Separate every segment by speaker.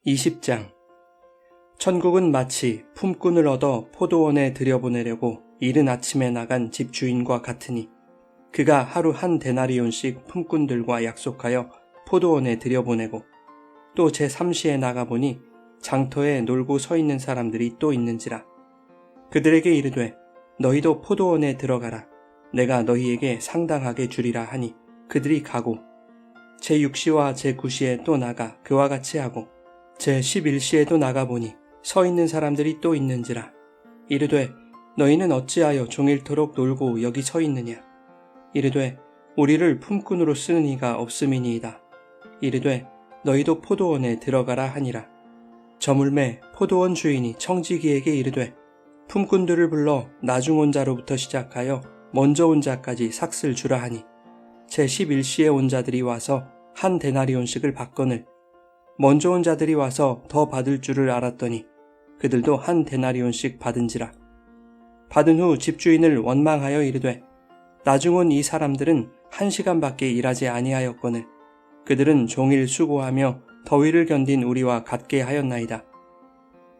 Speaker 1: 20장. 천국은 마치 품꾼을 얻어 포도원에 들여보내려고 이른 아침에 나간 집주인과 같으니 그가 하루 한 데나리온씩 품꾼들과 약속하여 포도원에 들여보내고 또 제3시에 나가보니 장터에 놀고 서 있는 사람들이 또 있는지라. 그들에게 이르되 너희도 포도원에 들어가라. 내가 너희에게 상당하게 주리라 하니 그들이 가고 제6시와 제9시에 또 나가 그와 같이 하고 제11시에도 나가보니 서 있는 사람들이 또 있는지라. 이르되 너희는 어찌하여 종일토록 놀고 여기 서 있느냐. 이르되 우리를 품꾼으로 쓰는 이가 없음이니이다. 이르되 너희도 포도원에 들어가라 하니라. 저물매 포도원 주인이 청지기에게 이르되 품꾼들을 불러 나중 온 자로부터 시작하여 먼저 온 자까지 삭슬 주라 하니 제11시에 온 자들이 와서 한 데나리온씩을 받거늘 먼저 온 자들이 와서 더 받을 줄을 알았더니 그들도 한 데나리온씩 받은지라. 받은 후 집주인을 원망하여 이르되 나중 온 이 사람들은 1시간밖에 일하지 아니하였거늘 그들은 종일 수고하며 더위를 견딘 우리와 같게 하였나이다.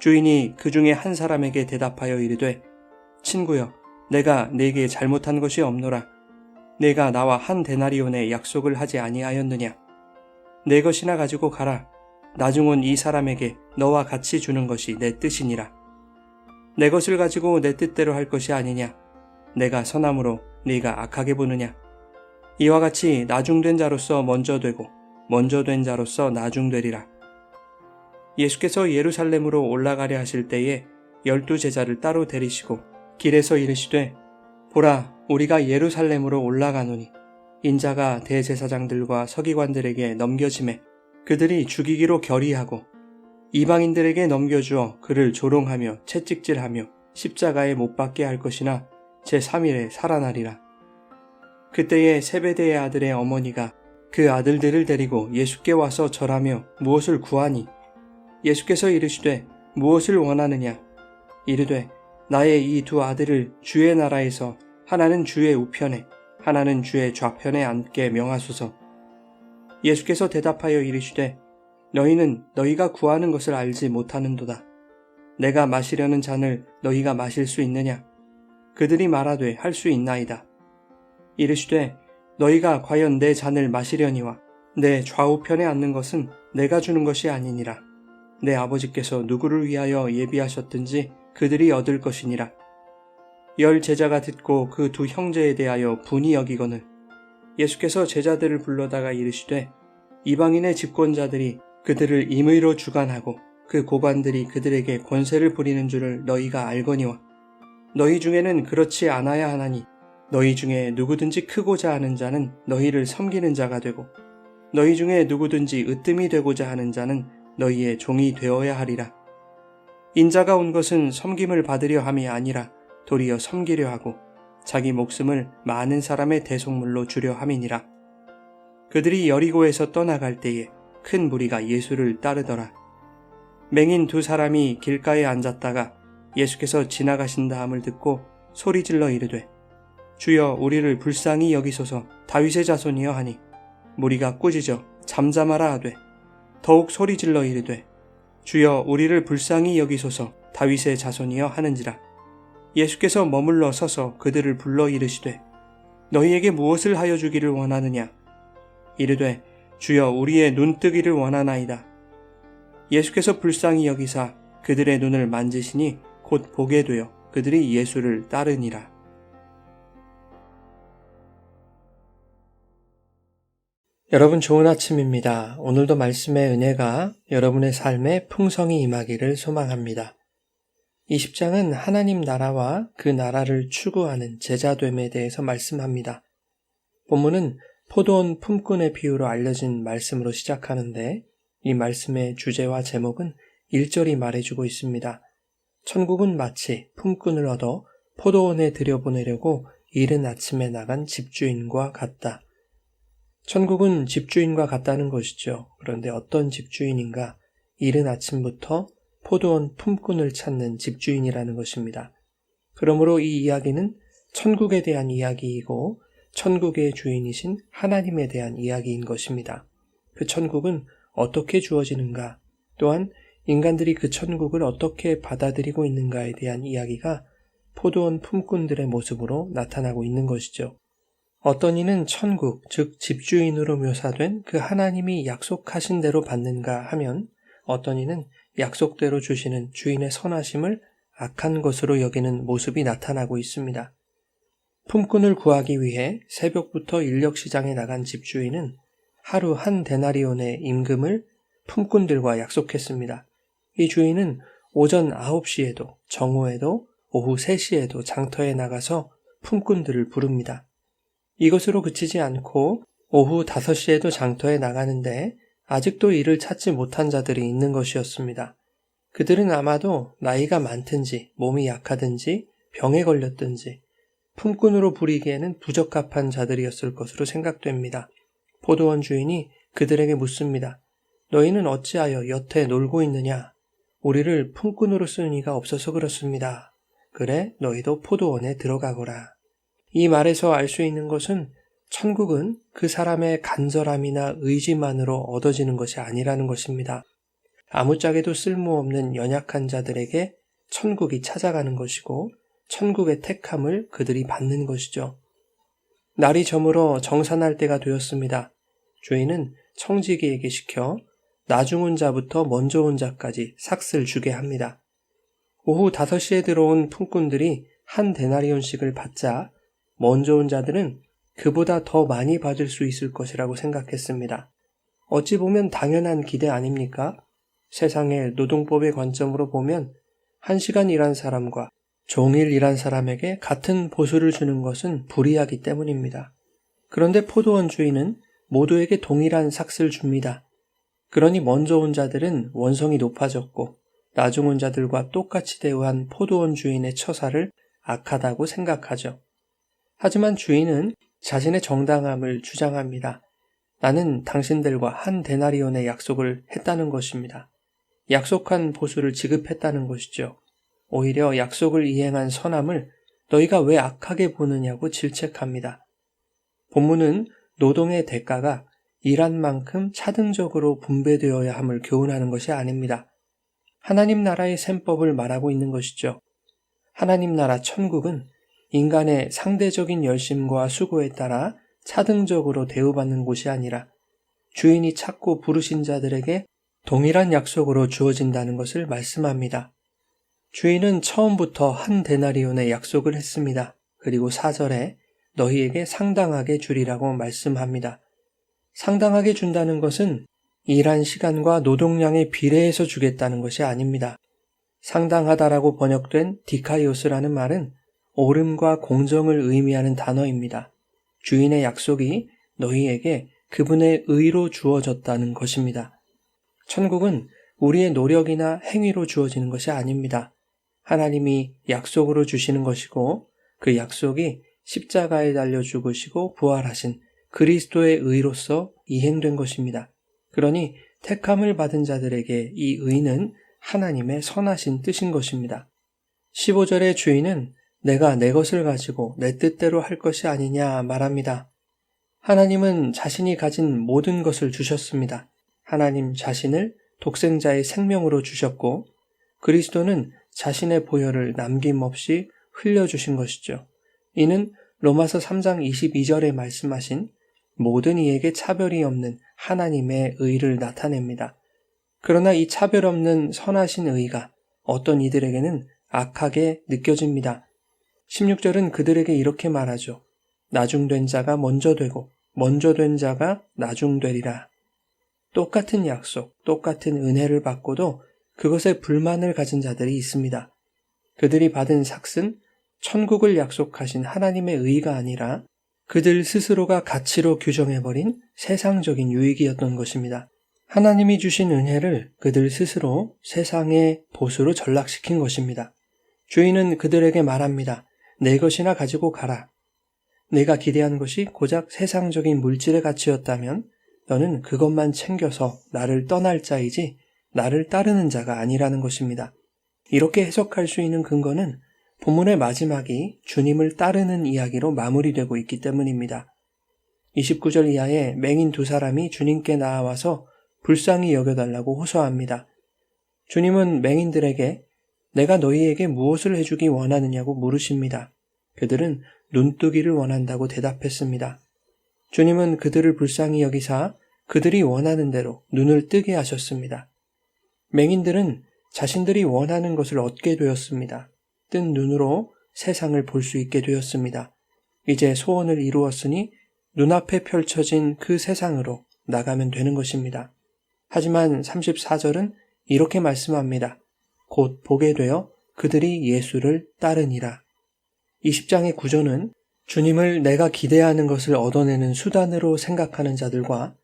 Speaker 1: 주인이 그 중에 한 사람에게 대답하여 이르되 친구여, 내가 네게 잘못한 것이 없노라. 내가 나와 한 데나리온의 약속을 하지 아니하였느냐. 내 것이나 가지고 가라. 나중 온 이 사람에게 너와 같이 주는 것이 내 뜻이니라. 내 것을 가지고 내 뜻대로 할 것이 아니냐. 내가 선함으로 네가 악하게 보느냐. 이와 같이 나중된 자로서 먼저 되고 먼저 된 자로서 나중되리라. 예수께서 예루살렘으로 올라가려 하실 때에 12 제자를 따로 데리시고 길에서 이르시되 보라, 우리가 예루살렘으로 올라가노니 인자가 대제사장들과 서기관들에게 넘겨지매 그들이 죽이기로 결의하고 이방인들에게 넘겨주어 그를 조롱하며 채찍질하며 십자가에 못 박게 할 것이나 제3일에 살아나리라. 그때에 세베대의 아들의 어머니가 그 아들들을 데리고 예수께 와서 절하며 무엇을 구하니 예수께서 이르시되 무엇을 원하느냐. 이르되 나의 이 2 아들을 주의 나라에서 하나는 주의 우편에 하나는 주의 좌편에 앉게 명하소서. 예수께서 대답하여 이르시되 너희는 너희가 구하는 것을 알지 못하는도다. 내가 마시려는 잔을 너희가 마실 수 있느냐. 그들이 말하되 할 수 있나이다. 이르시되 너희가 과연 내 잔을 마시려니와 내 좌우편에 앉는 것은 내가 주는 것이 아니니라. 내 아버지께서 누구를 위하여 예비하셨든지 그들이 얻을 것이니라. 10 제자가 듣고 그 2 형제에 대하여 분이 여기거늘 예수께서 제자들을 불러다가 이르시되 이방인의 집권자들이 그들을 임의로 주관하고 그 고관들이 그들에게 권세를 부리는 줄을 너희가 알거니와 너희 중에는 그렇지 않아야 하나니 너희 중에 누구든지 크고자 하는 자는 너희를 섬기는 자가 되고 너희 중에 누구든지 으뜸이 되고자 하는 자는 너희의 종이 되어야 하리라. 인자가 온 것은 섬김을 받으려 함이 아니라 도리어 섬기려 하고 자기 목숨을 많은 사람의 대속물로 주려 함이니라. 그들이 여리고에서 떠나갈 때에 큰 무리가 예수를 따르더라. 맹인 2 사람이 길가에 앉았다가 예수께서 지나가신다함을 듣고 소리질러 이르되 주여, 우리를 불쌍히 여기소서. 다윗의 자손이여 하니 무리가 꾸짖어 잠잠하라 하되 더욱 소리질러 이르되 주여, 우리를 불쌍히 여기소서. 다윗의 자손이여 하는지라. 예수께서 머물러 서서 그들을 불러 이르시되 너희에게 무엇을 하여 주기를 원하느냐. 이르되 주여, 우리의 눈뜨기를 원하나이다. 예수께서 불쌍히 여기사 그들의 눈을 만지시니 곧 보게 되어 그들이 예수를 따르니라. 여러분, 좋은 아침입니다. 오늘도 말씀의 은혜가 여러분의 삶에 풍성히 임하기를 소망합니다. 20장은 하나님 나라와 그 나라를 추구하는 제자됨에 대해서 말씀합니다. 본문은 포도원 품꾼의 비유로 알려진 말씀으로 시작하는데 이 말씀의 주제와 제목은 1절이 말해주고 있습니다. 천국은 마치 품꾼을 얻어 포도원에 들여보내려고 이른 아침에 나간 집주인과 같다. 천국은 집주인과 같다는 것이죠. 그런데 어떤 집주인인가? 이른 아침부터 포도원 품꾼을 찾는 집주인이라는 것입니다. 그러므로 이 이야기는 천국에 대한 이야기이고 천국의 주인이신 하나님에 대한 이야기인 것입니다. 그 천국은 어떻게 주어지는가? 또한 인간들이 그 천국을 어떻게 받아들이고 있는가에 대한 이야기가 포도원 품꾼들의 모습으로 나타나고 있는 것이죠. 어떤 이는 천국, 즉 집주인으로 묘사된 그 하나님이 약속하신 대로 받는가 하면 어떤 이는 약속대로 주시는 주인의 선하심을 악한 것으로 여기는 모습이 나타나고 있습니다. 품꾼을 구하기 위해 새벽부터 인력시장에 나간 집주인은 하루 한 데나리온의 임금을 품꾼들과 약속했습니다. 이 주인은 오전 9시에도 정오에도 오후 3시에도 장터에 나가서 품꾼들을 부릅니다. 이것으로 그치지 않고 오후 5시에도 장터에 나가는데 아직도 이를 찾지 못한 자들이 있는 것이었습니다. 그들은 아마도 나이가 많든지 몸이 약하든지 병에 걸렸든지 품꾼으로 부리기에는 부적합한 자들이었을 것으로 생각됩니다. 포도원 주인이 그들에게 묻습니다. 너희는 어찌하여 여태 놀고 있느냐? 우리를 품꾼으로 쓰는 이가 없어서 그렇습니다. 그래, 너희도 포도원에 들어가거라. 이 말에서 알 수 있는 것은 천국은 그 사람의 간절함이나 의지만으로 얻어지는 것이 아니라는 것입니다. 아무짝에도 쓸모없는 연약한 자들에게 천국이 찾아가는 것이고 천국의 택함을 그들이 받는 것이죠. 날이 저물어 정산할 때가 되었습니다. 주인은 청지기에게 시켜 나중 온 자부터 먼저 온 자까지 삭슬 주게 합니다. 오후 5시에 들어온 품꾼들이 한 데나리온씩을 받자 먼저 온 자들은 그보다 더 많이 받을 수 있을 것이라고 생각했습니다. 어찌 보면 당연한 기대 아닙니까? 세상의 노동법의 관점으로 보면 1시간 일한 사람과 종일 일한 사람에게 같은 보수를 주는 것은 불이하기 때문입니다. 그런데 포도원 주인은 모두에게 동일한 삭슬을 줍니다. 그러니 먼저 온 자들은 원성이 높아졌고 나중 온 자들과 똑같이 대우한 포도원 주인의 처사를 악하다고 생각하죠. 하지만 주인은 자신의 정당함을 주장합니다. 나는 당신들과 한 데나리온의 약속을 했다는 것입니다. 약속한 보수를 지급했다는 것이죠. 오히려 약속을 이행한 선함을 너희가 왜 악하게 보느냐고 질책합니다. 본문은 노동의 대가가 일한 만큼 차등적으로 분배되어야 함을 교훈하는 것이 아닙니다. 하나님 나라의 셈법을 말하고 있는 것이죠. 하나님 나라 천국은 인간의 상대적인 열심과 수고에 따라 차등적으로 대우받는 곳이 아니라 주인이 찾고 부르신 자들에게 동일한 약속으로 주어진다는 것을 말씀합니다. 주인은 처음부터 한 데나리온의 약속을 했습니다. 그리고 4절에 너희에게 상당하게 주리라고 말씀합니다. 상당하게 준다는 것은 일한 시간과 노동량에 비례해서 주겠다는 것이 아닙니다. 상당하다라고 번역된 디카이오스라는 말은 옳음과 공정을 의미하는 단어입니다. 주인의 약속이 너희에게 그분의 의로 주어졌다는 것입니다. 천국은 우리의 노력이나 행위로 주어지는 것이 아닙니다. 하나님이 약속으로 주시는 것이고 그 약속이 십자가에 달려 죽으시고 부활하신 그리스도의 의로서 이행된 것입니다. 그러니 택함을 받은 자들에게 이 의는 하나님의 선하신 뜻인 것입니다. 15절의 주인은 내가 내 것을 가지고 내 뜻대로 할 것이 아니냐 말합니다. 하나님은 자신이 가진 모든 것을 주셨습니다. 하나님 자신을 독생자의 생명으로 주셨고 그리스도는 자신의 보혈을 남김없이 흘려주신 것이죠. 이는 로마서 3장 22절에 말씀하신 모든 이에게 차별이 없는 하나님의 의를 나타냅니다. 그러나 이 차별 없는 선하신 의가 어떤 이들에게는 악하게 느껴집니다. 16절은 그들에게 이렇게 말하죠. 나중된 자가 먼저 되고 먼저 된 자가 나중되리라. 똑같은 약속, 똑같은 은혜를 받고도 그것에 불만을 가진 자들이 있습니다. 그들이 받은 삭은 천국을 약속하신 하나님의 의가 아니라 그들 스스로가 가치로 규정해버린 세상적인 유익이었던 것입니다. 하나님이 주신 은혜를 그들 스스로 세상의 보수로 전락시킨 것입니다. 주인은 그들에게 말합니다. 내 것이나 가지고 가라. 내가 기대한 것이 고작 세상적인 물질의 가치였다면 너는 그것만 챙겨서 나를 떠날 자이지 나를 따르는 자가 아니라는 것입니다. 이렇게 해석할 수 있는 근거는 본문의 마지막이 주님을 따르는 이야기로 마무리되고 있기 때문입니다. 29절 이하에 맹인 2사람이 주님께 나와서 불쌍히 여겨달라고 호소합니다. 주님은 맹인들에게 내가 너희에게 무엇을 해주기 원하느냐고 물으십니다. 그들은 눈뜨기를 원한다고 대답했습니다. 주님은 그들을 불쌍히 여기사 그들이 원하는 대로 눈을 뜨게 하셨습니다. 맹인들은 자신들이 원하는 것을 얻게 되었습니다. 뜬 눈으로 세상을 볼 수 있게 되었습니다. 이제 소원을 이루었으니 눈앞에 펼쳐진 그 세상으로 나가면 되는 것입니다. 하지만 34절은 이렇게 말씀합니다. 곧 보게 되어 그들이 예수를 따르니라. 20장의 구조는 주님을 내가 기대하는 것을 얻어내는 수단으로 생각하는 자들과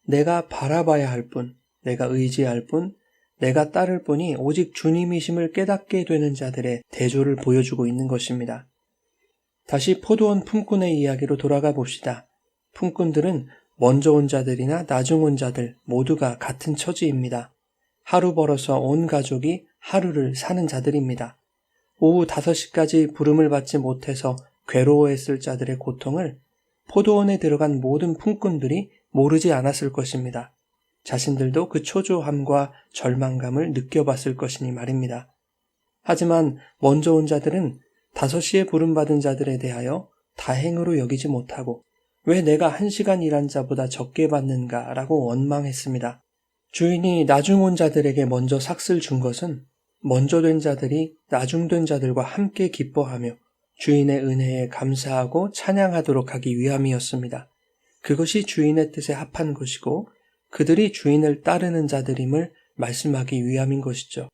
Speaker 1: 내가 바라봐야 할 뿐, 내가 의지할 뿐, 내가 따를 뿐이 오직 주님이심을 깨닫게 되는 자들의 대조를 보여주고 있는 것입니다. 다시 포도원 품꾼의 이야기로 돌아가 봅시다. 품꾼들은 먼저 온 자들이나 나중 온 자들 모두가 같은 처지입니다. 하루 벌어서 온 가족이 하루를 사는 자들입니다. 오후 5시까지 부름을 받지 못해서 괴로워했을 자들의 고통을 포도원에 들어간 모든 품꾼들이 모르지 않았을 것입니다. 자신들도 그 초조함과 절망감을 느껴봤을 것이니 말입니다. 하지만 먼저 온 자들은 5시에 부름받은 자들에 대하여 다행으로 여기지 못하고 왜 내가 1시간 일한 자보다 적게 받는가 라고 원망했습니다. 주인이 나중 온 자들에게 먼저 삭슬 준 것은 먼저 된 자들이 나중 된 자들과 함께 기뻐하며 주인의 은혜에 감사하고 찬양하도록 하기 위함이었습니다. 그것이 주인의 뜻에 합한 것이고 그들이 주인을 따르는 자들임을 말씀하기 위함인 것이죠.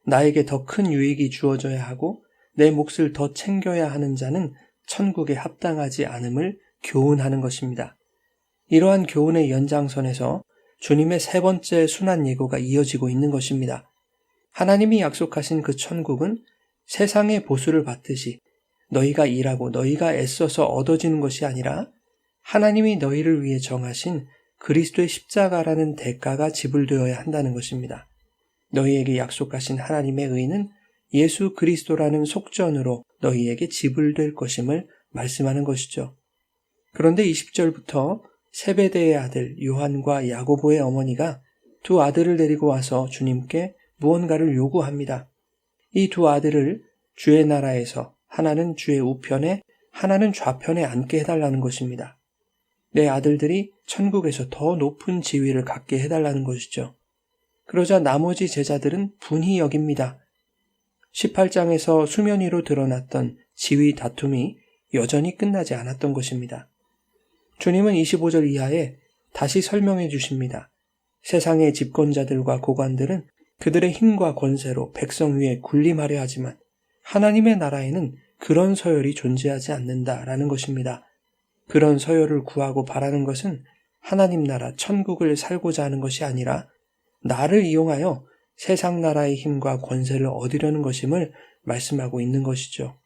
Speaker 1: 나에게 더 큰 유익이 주어져야 하고 내 몫을 더 챙겨야 하는 자는 천국에 합당하지 않음을 교훈하는 것입니다. 이러한 교훈의 연장선에서 주님의 세 번째 순환 예고가 이어지고 있는 것입니다. 하나님이 약속하신 그 천국은 세상의 보수를 받듯이 너희가 일하고 너희가 애써서 얻어지는 것이 아니라 하나님이 너희를 위해 정하신 그리스도의 십자가라는 대가가 지불되어야 한다는 것입니다. 너희에게 약속하신 하나님의 의는 예수 그리스도라는 속전으로 너희에게 지불될 것임을 말씀하는 것이죠. 그런데 20절부터 세베대의 아들 요한과 야고보의 어머니가 두 아들을 데리고 와서 주님께 무언가를 요구합니다. 이 두 아들을 주의 나라에서 하나는 주의 우편에 하나는 좌편에 앉게 해달라는 것입니다. 내 아들들이 천국에서 더 높은 지위를 갖게 해달라는 것이죠. 그러자 나머지 제자들은 분히 여깁니다. 18장에서 수면 위로 드러났던 지위 다툼이 여전히 끝나지 않았던 것입니다. 주님은 25절 이하에 다시 설명해 주십니다. 세상의 집권자들과 고관들은 그들의 힘과 권세로 백성 위에 군림하려 하지만 하나님의 나라에는 그런 서열이 존재하지 않는다라는 것입니다. 그런 서열을 구하고 바라는 것은 하나님 나라 천국을 살고자 하는 것이 아니라 나를 이용하여 세상 나라의 힘과 권세를 얻으려는 것임을 말씀하고 있는 것이죠.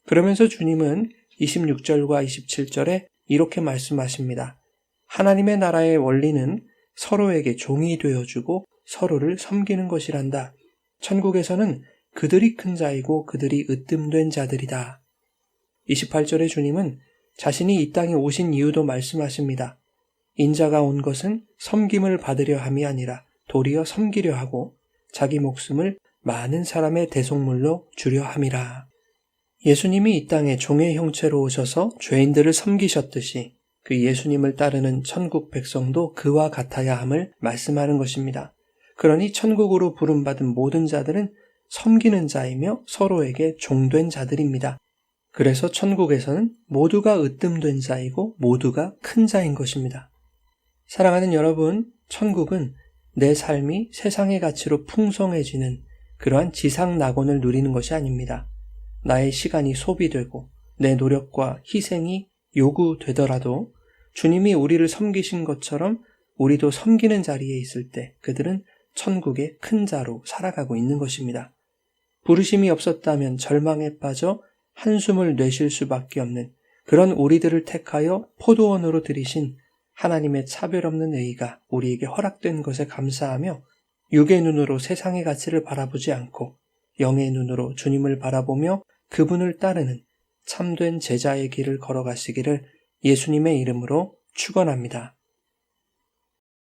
Speaker 1: 그러면서 주님은 26절과 27절에 이렇게 말씀하십니다. 하나님의 나라의 원리는 서로에게 종이 되어주고 서로를 섬기는 것이란다. 천국에서는 그들이 큰 자이고 그들이 으뜸된 자들이다. 28절에 주님은 자신이 이 땅에 오신 이유도 말씀하십니다. 인자가 온 것은 섬김을 받으려 함이 아니라 도리어 섬기려 하고 자기 목숨을 많은 사람의 대속물로 주려 함이라. 예수님이 이 땅에 종의 형체로 오셔서 죄인들을 섬기셨듯이 그 예수님을 따르는 천국 백성도 그와 같아야 함을 말씀하는 것입니다. 그러니 천국으로 부름받은 모든 자들은 섬기는 자이며 서로에게 종된 자들입니다. 그래서 천국에서는 모두가 으뜸된 자이고 모두가 큰 자인 것입니다. 사랑하는 여러분, 천국은 내 삶이 세상의 가치로 풍성해지는 그러한 지상 낙원을 누리는 것이 아닙니다. 나의 시간이 소비되고 내 노력과 희생이 요구되더라도 주님이 우리를 섬기신 것처럼 우리도 섬기는 자리에 있을 때 그들은 천국의 큰 자로 살아가고 있는 것입니다. 부르심이 없었다면 절망에 빠져 한숨을 내쉴 수밖에 없는 그런 우리들을 택하여 포도원으로 들이신 하나님의 차별 없는 의가 우리에게 허락된 것에 감사하며 육의 눈으로 세상의 가치를 바라보지 않고 영의 눈으로 주님을 바라보며 그분을 따르는 참된 제자의 길을 걸어가시기를 예수님의 이름으로 축원합니다.